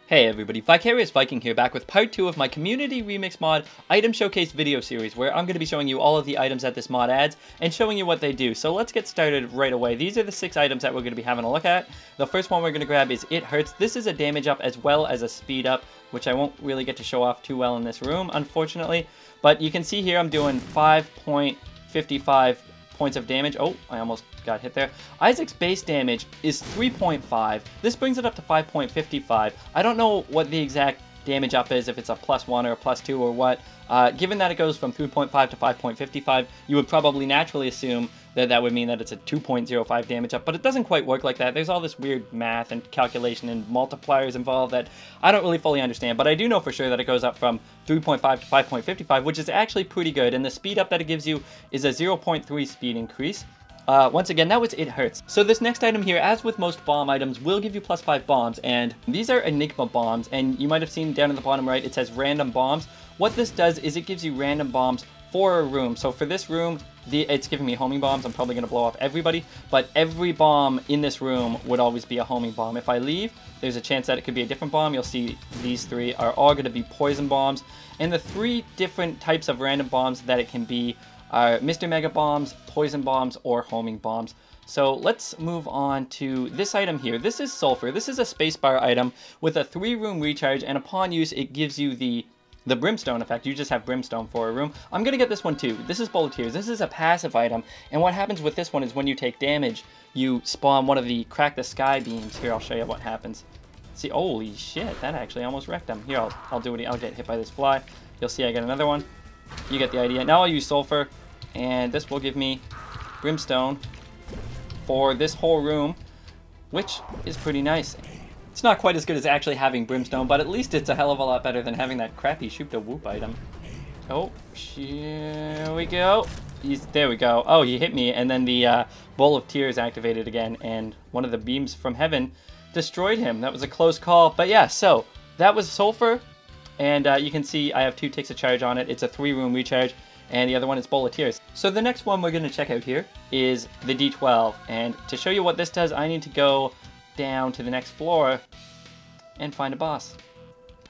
Hey everybody, Vicarious Viking here, back with part 2 of my Community Remix Mod Item Showcase video series, where I'm going to be showing you all of the items that this mod adds, and showing you what they do. So let's get started right away. These are the 6 items that we're going to be having a look at. The first one we're going to grab is It Hurts. This is a damage up as well as a speed up, which I won't really get to show off too well in this room, unfortunately. But you can see here I'm doing 5.55 points of damage. Oh, I almost got hit there. Isaac's base damage is 3.5. This brings it up to 5.55. I don't know what the exact damage up is, if it's a +1 or a +2 or what. Given that it goes from 3.5 to 5.55, you would probably naturally assume that that would mean that it's a 2.05 damage up, but it doesn't quite work like that. There's all this weird math and calculation and multipliers involved that I don't really fully understand, but I do know for sure that it goes up from 3.5 to 5.55, which is actually pretty good, and the speed up that it gives you is a 0.3 speed increase. Once again, that was It Hurts. So this next item here, as with most bomb items, will give you +5 bombs, and these are Enigma bombs, and you might have seen down at the bottom right, it says random bombs. What this does is it gives you random bombs for a room. So for this room, it's giving me homing bombs. I'm probably going to blow off everybody, but every bomb in this room would always be a homing bomb. If I leave, there's a chance that it could be a different bomb. You'll see these 3 are all going to be poison bombs, and the 3 different types of random bombs that it can be are Mr. Mega Bombs, Poison Bombs, or Homing Bombs. So let's move on to this item here. This is Sulfur. This is a spacebar item with a 3-room recharge, and upon use it gives you the Brimstone effect. You just have Brimstone for a room. I'm going to get this one too. This is Bullet Tears. This is a passive item, and what happens with this one is when you take damage, you spawn one of the Crack the Sky beams. Here, I'll show you what happens. See, holy shit, that actually almost wrecked him. Here, I'll do it. I'll get hit by this fly. You'll see I get another one. You get the idea. Now I'll use Sulfur, and this will give me Brimstone for this whole room, which is pretty nice. It's not quite as good as actually having Brimstone, but at least it's a hell of a lot better than having that crappy Shoop da Whoop item. Oh, here we go. There we go. Oh, he hit me, and then the Bowl of Tears activated again, and one of the beams from heaven destroyed him. That was a close call, but yeah, so that was Sulfur. And you can see I have 2 ticks of charge on it. It's a 3-room recharge, and the other one is Bowl of Tears. So the next one we're going to check out here is the D12. And to show you what this does, I need to go down to the next floor and find a boss.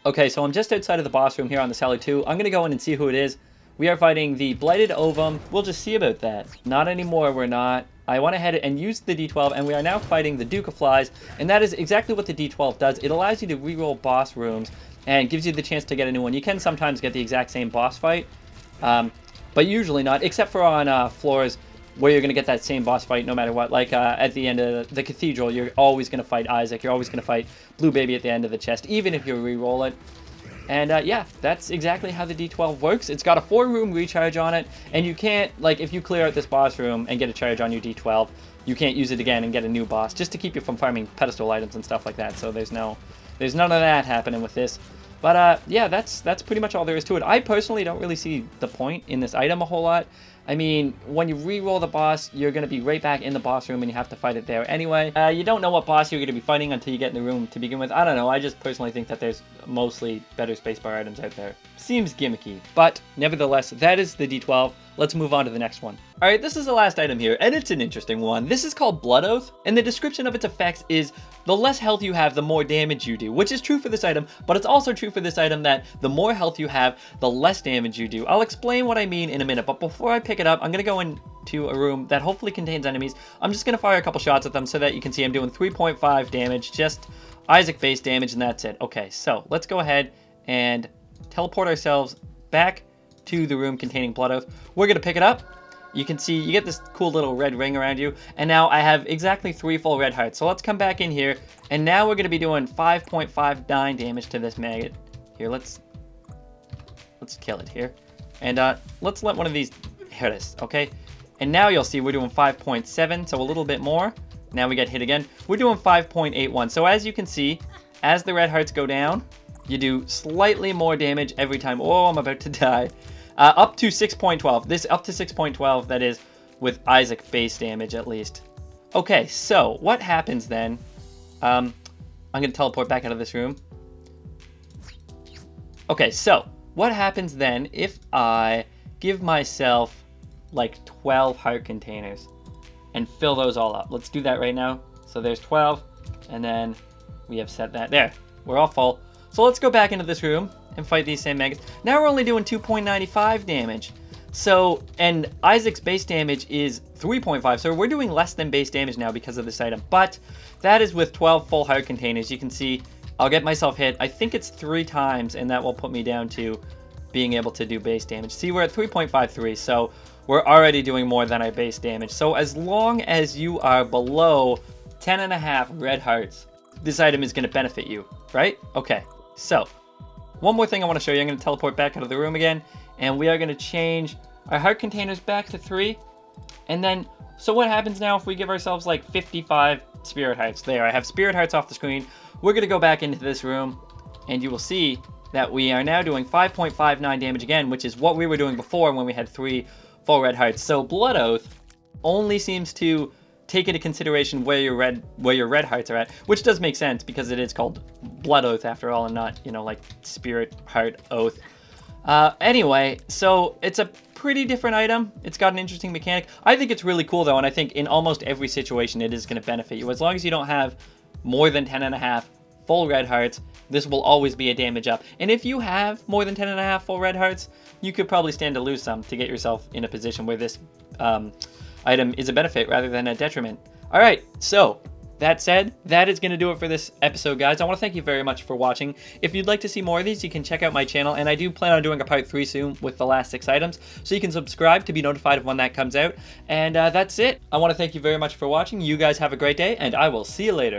Okay, so I'm just outside of the boss room here on the Sally 2. I'm going to go in and see who it is. We are fighting the Blighted Ovum. We'll just see about that. Not anymore, we're not. I went ahead and used the D12, and we are now fighting the Duke of Flies, and that is exactly what the D12 does. It allows you to reroll boss rooms and gives you the chance to get a new one. You can sometimes get the exact same boss fight, but usually not, except for on floors where you're going to get that same boss fight no matter what. Like at the end of the Cathedral, you're always going to fight Isaac. You're always going to fight Blue Baby at the end of the chest, even if you reroll it. And yeah, that's exactly how the D12 works. It's got a 4-room recharge on it, and you can't, like, if you clear out this boss room and get a charge on your D12, you can't use it again and get a new boss, just to keep you from farming pedestal items and stuff like that. So there's none of that happening with this. But yeah, that's pretty much all there is to it. I personally don't really see the point in this item a whole lot. I mean, when you re-roll the boss, you're going to be right back in the boss room and you have to fight it there anyway. You don't know what boss you're going to be fighting until you get in the room to begin with. I don't know, I just personally think that there's mostly better spacebar items out there. Seems gimmicky, but nevertheless, that is the D12. Let's move on to the next one. Alright, this is the last item here, and it's an interesting one. This is called Blood Oath, and the description of its effects is the less health you have, the more damage you do, which is true for this item, but it's also true for this item that the more health you have, the less damage you do. I'll explain what I mean in a minute, but before I pick it up, I'm going to go into a room that hopefully contains enemies. I'm just going to fire a couple shots at them so that you can see I'm doing 3.5 damage, just Isaac base damage, and that's it. Okay, so let's go ahead and teleport ourselves back to the room containing Blood Oath. We're going to pick it up. You can see you get this cool little red ring around you, and now I have exactly 3 full red hearts. So let's come back in here, and now we're going to be doing 5.59 damage to this maggot. Here, let's kill it here, and let's let one of these hit us, okay? And now you'll see we're doing 5.7, so a little bit more. Now we get hit again. We're doing 5.81. So as you can see, as the red hearts go down, you do slightly more damage every time. Oh, I'm about to die. Up to 6.12. This up to 6.12, that is, with Isaac base damage at least. Okay, so what happens then? I'm going to teleport back out of this room. Okay, so what happens then if I give myself like 12 heart containers and fill those all up? Let's do that right now. So there's 12, and then we have set that there. We're all full. So let's go back into this room and fight these same maggots. Now we're only doing 2.95 damage. So, and Isaac's base damage is 3.5, so we're doing less than base damage now because of this item. But that is with 12 full heart containers. You can see I'll get myself hit. I think it's 3 times, and that will put me down to being able to do base damage. See, we're at 3.53, so we're already doing more than our base damage. So as long as you are below 10.5 red hearts, this item is going to benefit you, right? Okay, so one more thing I want to show you. I'm going to teleport back out of the room again, and we are going to change our heart containers back to 3. And then, so what happens now if we give ourselves like 55 spirit hearts? There, I have spirit hearts off the screen. We're going to go back into this room, and you will see that we are now doing 5.59 damage again, which is what we were doing before when we had 3 full red hearts. So Blood Oath only seems to take into consideration where your red hearts are at, which does make sense because it is called Blood Oath after all, and not, you know, like Spirit Heart Oath. Anyway, so it's a pretty different item. It's got an interesting mechanic. I think it's really cool though, and I think in almost every situation it is going to benefit you. As long as you don't have more than 10.5 full red hearts, this will always be a damage up. And if you have more than 10.5 full red hearts, you could probably stand to lose some to get yourself in a position where this item is a benefit rather than a detriment. All right, so that said, that is going to do it for this episode, guys. I want to thank you very much for watching. If you'd like to see more of these, you can check out my channel, and I do plan on doing a part 3 soon with the last 6 items, so you can subscribe to be notified of when that comes out. And that's it. I want to thank you very much for watching. You guys have a great day, and I will see you later.